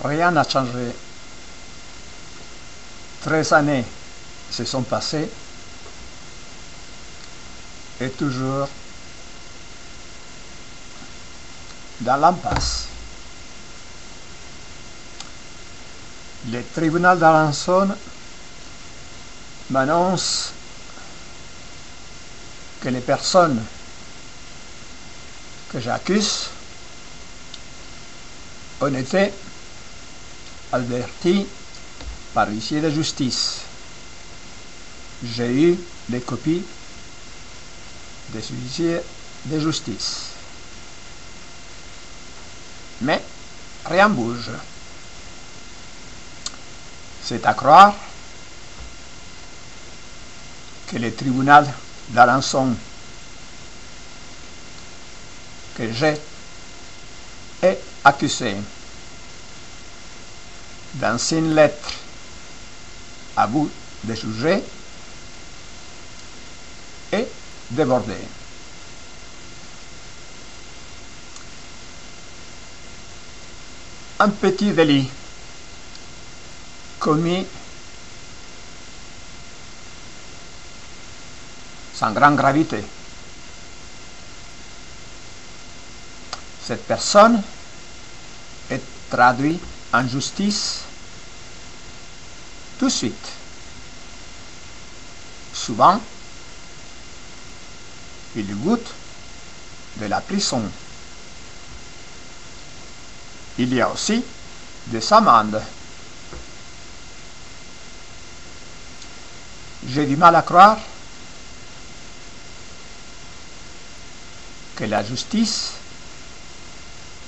Rien n'a changé. 13 années se sont passées et toujours dans l'impasse. Le tribunal d'Alençon m'annonce que les personnes que j'accuse ont été averties par l'huissier de justice. J'ai eu des copies des huissiers de justice. Mais rien ne bouge. C'est à croire que le tribunal d'Alençon que j'ai est accusé dans une lettre à bout de sujet et débordé. Un petit délit commis sans grande gravité. Cette personne est traduite en justice tout de suite. Souvent, il goûte de la prison. Il y a aussi des amendes. J'ai du mal à croire que la justice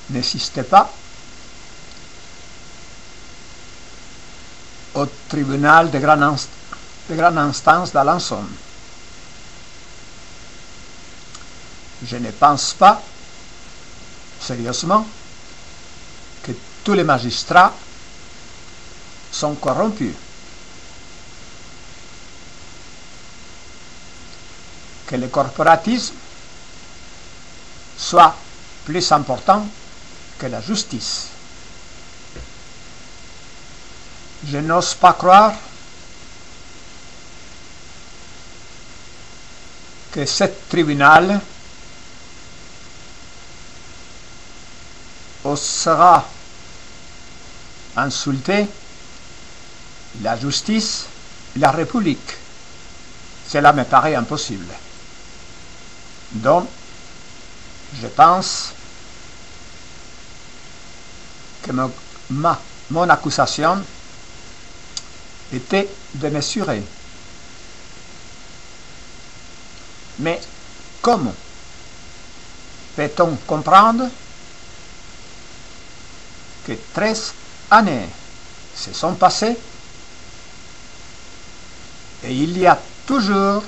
n'existait pas au tribunal de grande instance d'Alençon. Je ne pense pas, sérieusement, que tous les magistrats sont corrompus. Que le corporatisme soit plus important que la justice. Je n'ose pas croire que ce tribunal osera insulter la justice et la République. Cela me paraît impossible. Donc, je pense que mon accusation était démesurée. Mais comment peut-on comprendre que 13 années se sont passées et il y a toujours,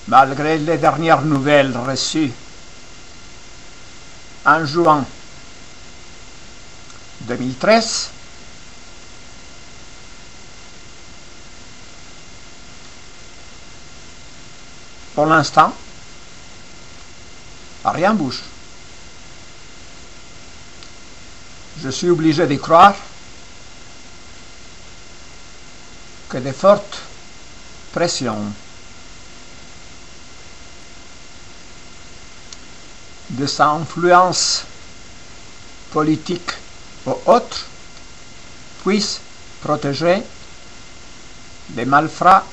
malgré les dernières nouvelles reçues en juin 2013, pour l'instant, rien ne bouge. Je suis obligé de croire que de fortes pressions, des influences politiques ou autres puissent protéger les malfrats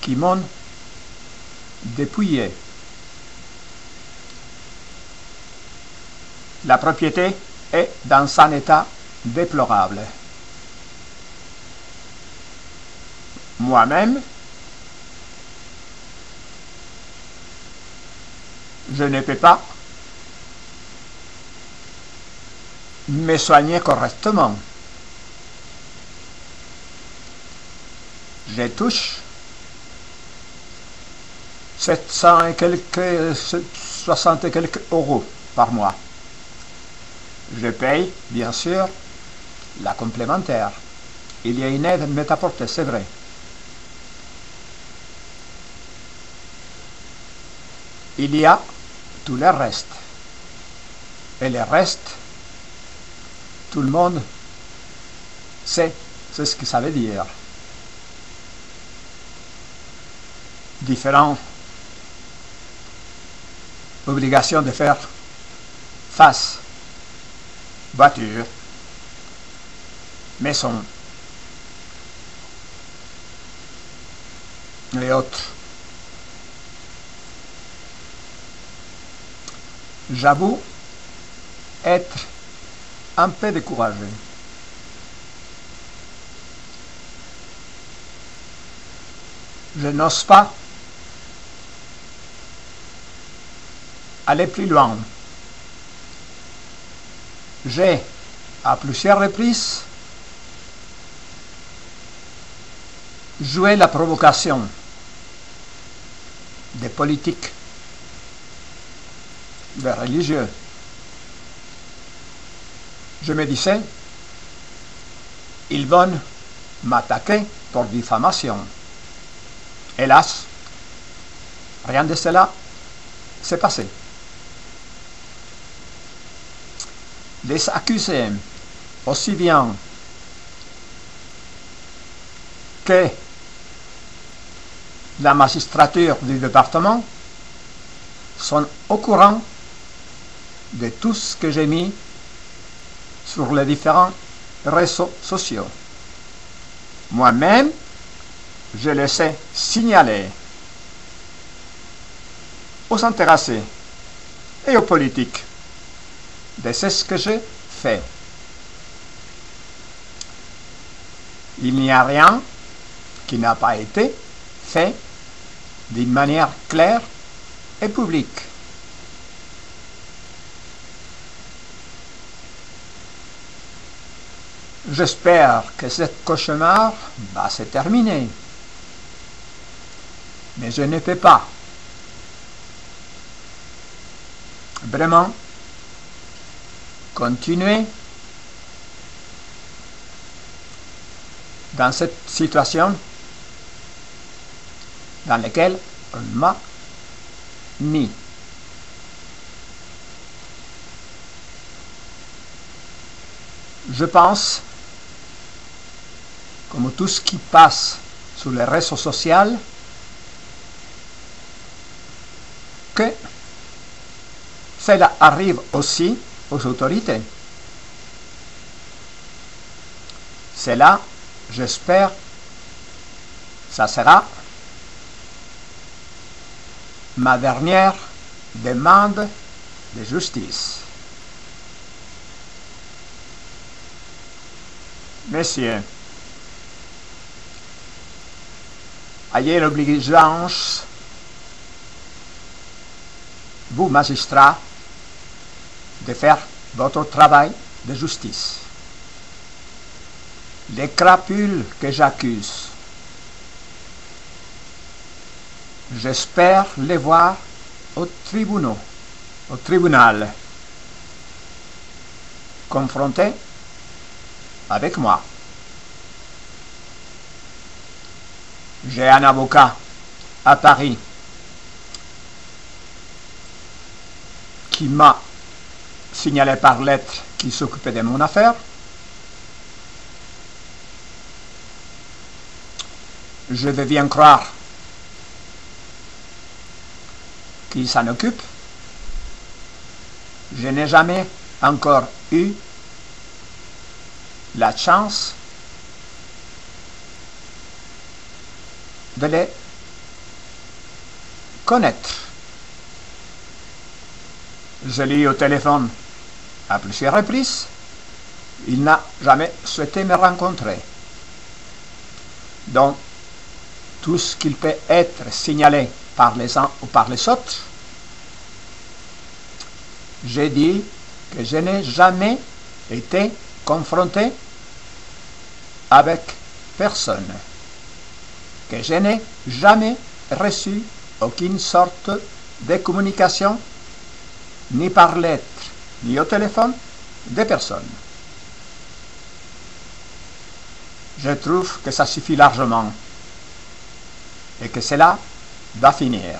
qui m'ont dépouillé. La propriété est dans un état déplorable. Moi-même, je ne peux pas me soigner correctement. Je touche 700 et quelques, 60 et quelques euros par mois. Je paye, bien sûr, la complémentaire. Il y a une aide m'est apportée, c'est vrai. Il y a tout le reste. Et le reste tout le monde sait ce que ça veut dire. Différentes obligations de faire face, voiture, maison et autres. J'avoue être un peu découragé. Je n'ose pas aller plus loin. J'ai, à plusieurs reprises, joué la provocation des politiques, des religieux. Je me disais, ils vont m'attaquer pour diffamation. Hélas, rien de cela s'est passé. Les accusés, aussi bien que la magistrature du département, sont au courant de tout ce que j'ai mis sur les différents réseaux sociaux. Moi-même, je les ai signalés aux intéressés et aux politiques de ce que j'ai fait. Il n'y a rien qui n'a pas été fait d'une manière claire et publique. J'espère que ce cauchemar va se terminer. Mais je ne peux pas vraiment continuer dans cette situation dans laquelle on m'a mis. Je pense, comme tout ce qui passe sur les réseaux sociaux, que cela arrive aussi aux autorités. Cela, j'espère, ça sera ma dernière demande de justice. Messieurs, ayez l'obligeance, vous magistrats, de faire votre travail de justice. Les crapules que j'accuse, j'espère les voir au tribunal, confrontés avec moi. J'ai un avocat à Paris qui m'a signalé par lettre qu'il s'occupait de mon affaire. Je veux bien croire qu'il s'en occupe. Je n'ai jamais encore eu la chance de les connaître. Je l'ai eu au téléphone à plusieurs reprises. Il n'a jamais souhaité me rencontrer. Donc, tout ce qu'il peut être signalé par les uns ou par les autres, j'ai dit que je n'ai jamais été confronté avec personne, que je n'ai jamais reçu aucune sorte de communication, ni par lettre, ni au téléphone, de personne. Je trouve que ça suffit largement et que cela va finir.